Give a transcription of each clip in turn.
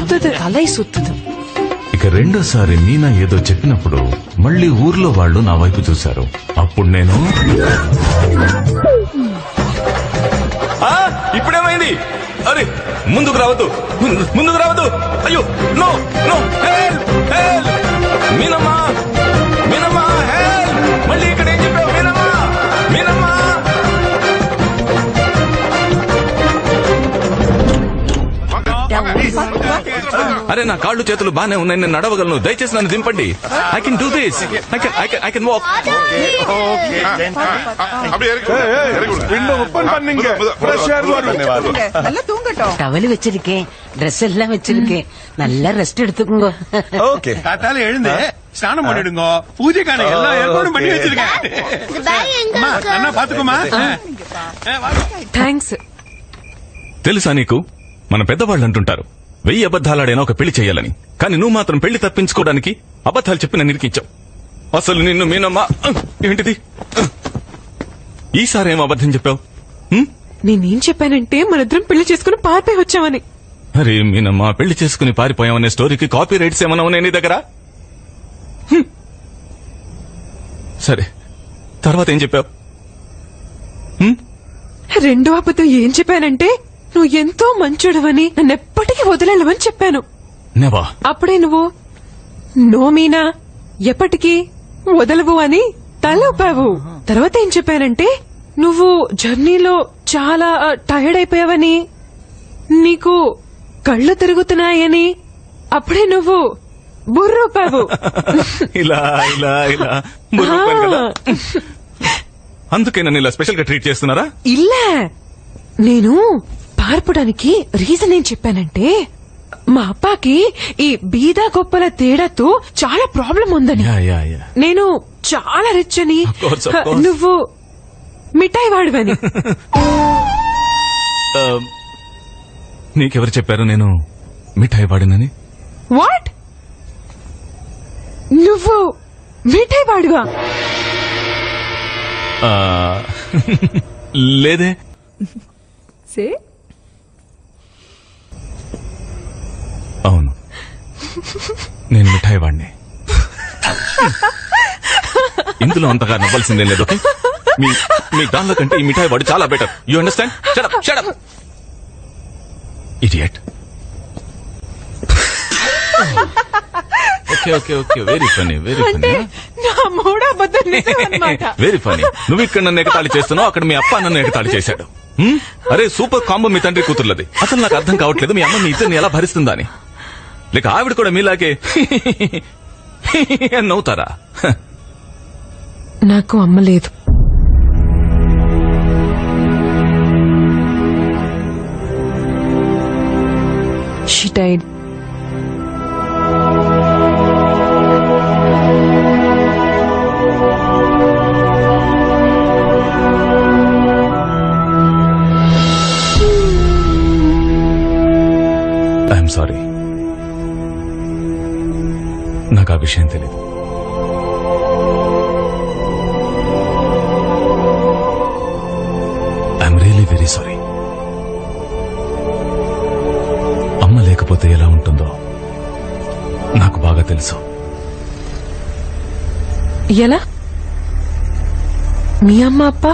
சுத்துது, தலை சுத்துது. ఇక రెండోసారి మీనా ఏదో చెప్పినప్పుడు మళ్ళీ ఊర్లో వాళ్ళు నా వైపు చూశారు. అప్పుడు నేను ఇప్పుడేమైంది? అరే ముందుకు రావద్దు, ముందుకు రావద్దు. అయ్యో నో నో, మీనమ్మా మీనమ్మా, మళ్ళీ ఇక్కడ ఏం చెప్పావు? మీనమ్మా మీనమ్మా. అరే నా కాళ్ళు చేతులు బానే ఉన్నాయి, నేను నడవగలను, దయచేసి నన్ను దింపండి. I can do this, I can walk. Towel வச்சிருக்கேன், ட்ரெஸ் எல்லாம் வச்சிருக்கேன், நல்லா ரெஸ்ட் எடுத்துக்கோங்க. ஓகே, காத்தால எழுந்து ஸ்நானம் பண்ணிடுங்க, பூஜைக்கான எல்லா ஏற்பாடும் பண்ணி வச்சிருக்கேன். அண்ணா பாத்துக்கோமா. థ్యాంక్స్. తెలుసా నీకు, మన పెద్దవాళ్ళు అంటుంటారు 1000 అబద్ధాలాడైనా ఒక పెళ్లి చేయాలని, కానీ నువ్వు మాత్రం పెళ్లి తప్పించుకోవడానికి అబద్ధాలు చెప్పి నన్ను ఇరికించావు. అసలు నిన్ను మీనమ్మా. ఏంటిది ఈసారి ఏం అబద్ధం చెప్పావు? నేనేం చెప్పానంటే మనిద్దరం పెళ్లి చేసుకుని పారిపోయి వచ్చామని. అరే మీనమ్మా, పెళ్లి చేసుకుని పారిపోయామనే స్టోరీకి కాపీ రైట్స్ ఏమన్నా ఉన్నాయి నీ దగ్గర? సరే, తర్వాత ఏం చెప్పావు? రెండో అబద్ధం ఏం చెప్పానంటే నువ్వు ఎంతో మంచోడువని, నన్నెప్పటికీ వదిలేవని చెప్పాను. నెవా. అప్పుడే నువ్వు నో మీనా, ఎప్పటికీ వదలవు అని తలపావు. తర్వాత ఏం చెప్పానంటే నువ్వు జర్నీలో చాలా టైర్డ్ అయిపోయావని, నీకు కళ్ళు తిరుగుతున్నాయని. అప్పుడే నువ్వు బుర్రూపావు. ఇలా ఇలా ఇలా బుర్రూపాను కదా. అందుకే నన్ను ఇలా స్పెషల్ గా ట్రీట్ చేస్తున్నారా? ఇలా నేను పారిపోవడానికి రీజన్ ఏం చెప్పానంటే మా అప్పాకి ఈ బీద గొప్పల తేడాతో చాలా ప్రాబ్లం ఉందని. నేను చాలా రిచ్ అని, నువ్వు మిఠాయి వాడివని. నీకెవరు చెప్పారు నేను మిఠాయి వాడినని? వాట్? నువ్వు మిఠాయి వాడివా? లేదే. అవును, నేను మిఠాయి వాడిని. ఇందులో అంతగా నవ్వాల్సిందే లేదు. ఓకే, మీ దానిలో కంటే ఈ మిఠాయి వాడు చాలా better. You understand? Shut up, shut up, idiot. Okay okay okay, very funny, very funny, very funny. నువ్వు ఇక్కడ నన్ను ఎగతాళి చేస్తున్నావు, అక్కడ మీ అప్ప నన్ను ఎగతాళి చేశాడు. అరే సూపర్ కాంబో మీ తండ్రి కూతుర్లది. అసలు నాకు అర్థం కావట్లేదు మీ అమ్మ మీ ఇద్దరిని ఎలా భరిస్తుందా అని. లేక ఆవిడ కూడా మీలాగే నవ్వుతారా? నాకు అమ్మ లేదు. She died. ఐఎమ్ సారీ, నాకు ఆ విషయం తెలియదు. I'm really very sorry. అమ్మ లేకపోతే ఎలా ఉంటుందో నాకు బాగా తెలుసు. ఎలా? మీ అమ్మ అప్ప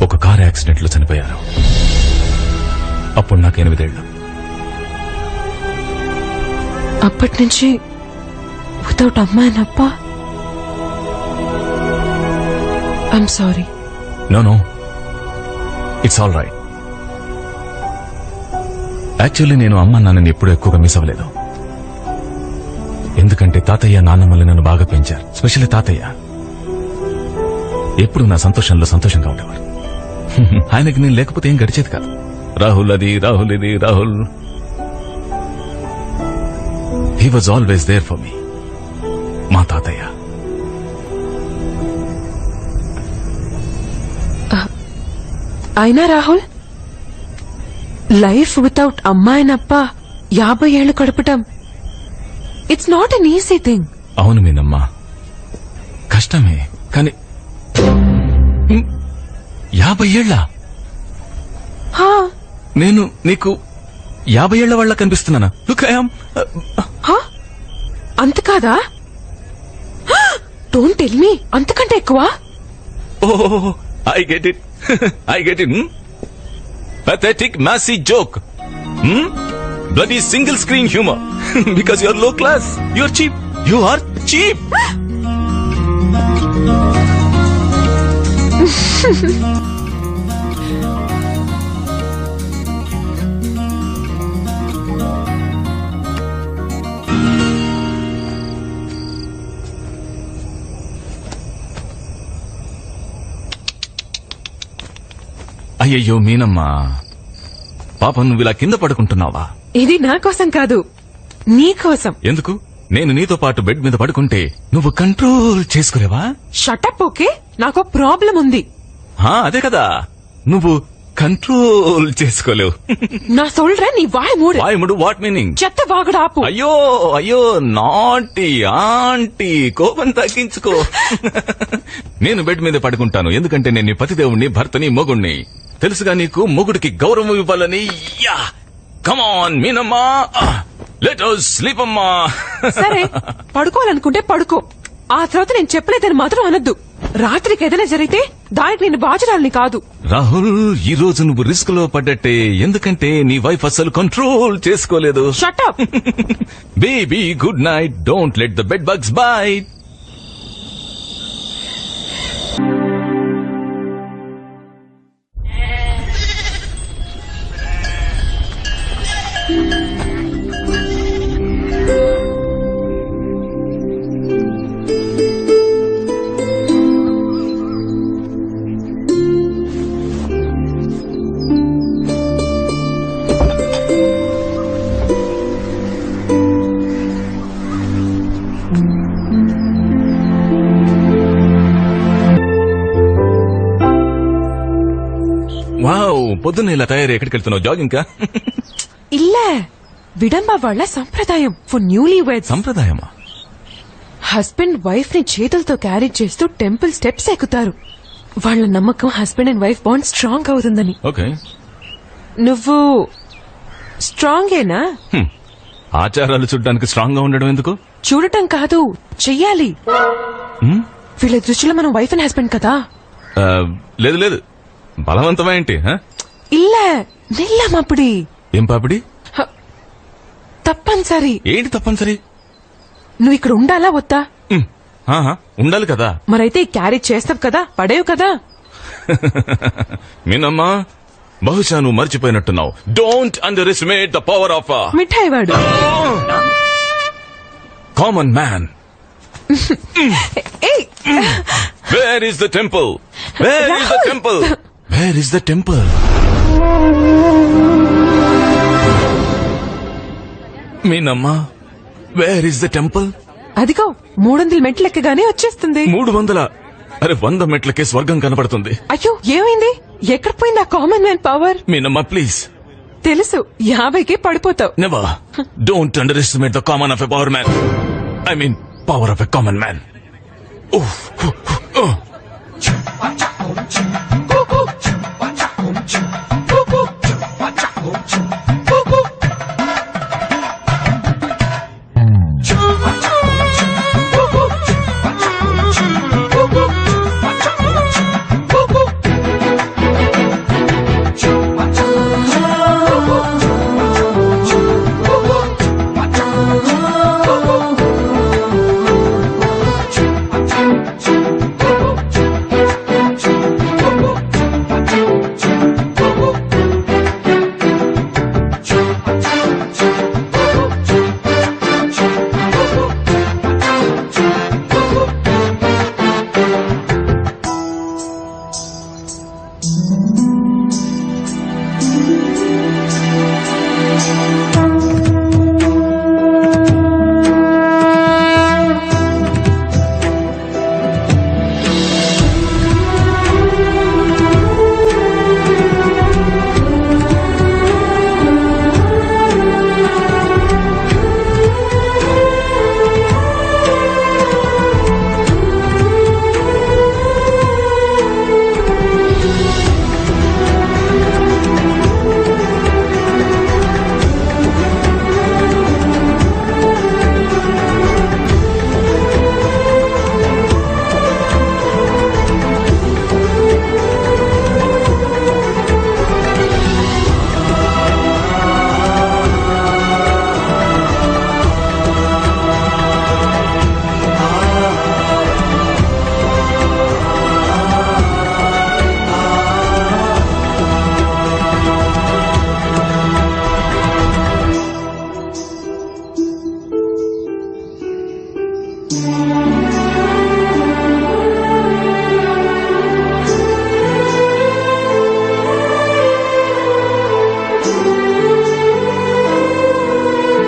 ఒక కార్ యాక్సిడెంట్ లో చనిపోయారు. అప్పుడు నాకు 8 ఏళ్లు. అప్పటి నుంచి వితౌట్ అమ్మ అండ్ అప్ప. I'm sorry. No no, it's all right. Actually నేను అమ్మ నాన్నని ఎప్పుడూ ఎక్కువగా మిస్ అవ్వలేదు. ఎందుకంటే తాతయ్య నాన్నమ్మల్ని నన్ను బాగా పెంచారు. స్పెషల్లీ తాతయ్య ఎప్పుడు నా సంతోషంలో సంతోషంగా ఉండేవారు. ఆయనకి నేను లేకపోతే ఏం గడిచేది కాదు. రాహుల్ అది, రాహుల్ ఇది, Rahul. He was always there for me. మా తాతయ్య. అయినా రాహుల్, లైఫ్ వితౌట్ అమ్మా అండ్ అప్ప 50 ఏళ్లు గడపటం it's not an easy thing. అవును మీనమ్మా, కష్టమే. కానీ 50 ఏళ్ళ నేను నీకు 50 ఏళ్ల వాళ్ళ కనిపిస్తున్నానా? లుక్ ఐ యామ్ హా? అంత కాదా? డోంట్ టెల్ మీ, అంతకంటే ఎక్కువ. Oh I get it. I get it. Pathetic massy joke. Bloody single screen humor. Because you're low class. You're cheap. You are cheap. అయ్యయ్యో మీనమ్మా, పాపం నువ్వు ఇలా కింద పడుకుంటున్నావా? ఇది నా కోసం కాదు, నీ కోసం. ఎందుకు? నేను నీతో పాటు బెడ్ మీద పడుకుంటే నువ్వు కంట్రోల్ చేసుకోలేవా? షటప్. ఓకే, నాకు ప్రాబ్లం ఉంది. అదే కదా, నువ్వు కంట్రోల్ చేసుకోలేవు. నా సోల్డ్రే నీ వాయ్ మూడు. వాయుముడు వాట్ మీనింగ్? చెత్త వాగుడు ఆపు. అయ్యో అయ్యో నాటి ఆంటీ, కోపం తగ్గించుకో. నేను బెడ్ మీద పడుకుంటాను ఎందుకంటే నేను నీ పతిదేవుణ్ణి, భర్తని, మొగుణ్ణి. తెలుసుగా నీకు, మొగుడికి గౌరవం ఇవ్వాలని. Yeah come on Meenamma, let us sleep అమ్మా. సరే, పడుకోవాలనుకుంటే పడుకో. ఆ తర్వాత నేను చెప్పలేదని మాత్రం అనొద్దు. రాత్రికి ఏదైనా జరిగితే దానికి నేను బాధ్యురాలిని కాదు. రాహుల్, ఈ రోజు నువ్వు రిస్క్ లో పడ్డట్టే, ఎందుకంటే నీ వైఫ్ అసలు కంట్రోల్ చేసుకోలేదు. Shut up. Baby good night, don't let the bed bugs bite. Wow, పొద్దున్న ఇలా తయారు ఎక్కడికి వెళ్తున్నావు? జాగింగ్ కా? ఇల్ల విడంబ వాళ్ళ సంప్రదాయం ఫర్ న్యూలీ వెడ్స్. సంప్రదాయమా? హస్బెండ్ వైఫ్ ని చేతులతో క్యారీ చేస్తూ టెంపుల్ స్టెప్స్ ఎక్కుతారు. వాళ్ళ నమ్మకం husband and wife bond strong అవుతుందని. ఓకే, నువ్వు స్ట్రాంగేనా? ఆచారాలు చూడడానికి స్ట్రాంగ్ గా ఉండడం ఎందుకు? చూడటం కాదు, చెయ్యాలి. వీళ్ళ దృష్టిలో మనం వైఫ్ అండ్ హస్బెండ్ కదా. లేదు లేదు, బలవంతమా ఏంటి? ఇల్ల నిల్లమప్పుడి. ఏం పాపిడి? తప్పనిసరి. ఏంటి తప్పనిసరి? నువ్వు ఇక్కడ ఉండాలా వద్దా? ఉండాలి కదా. మరైతే క్యారీ చేస్తావు కదా, పడేవు కదా. మీనమ్మా, బహుశా నువ్వు మర్చిపోయినట్టున్నావు. Don't underestimate the power of మిఠాయి వాడు. Common man. Where is the temple? Where is the temple? Where is the temple? Meenamma, where is the temple? అదిగో 300 మెట్లు ఎక్కగానే వచ్చేస్తుంది. 300? అరే, 100 మెట్లకే స్వర్గం కనబడుతుంది. అయ్యో, ఏమైంది? ఎక్కడ పోయింది ఆ common man power? Meenamma please. తెలుసు, 50కే పడిపోతావు. Never. Don't underestimate the common of a power man. I mean power of a common man.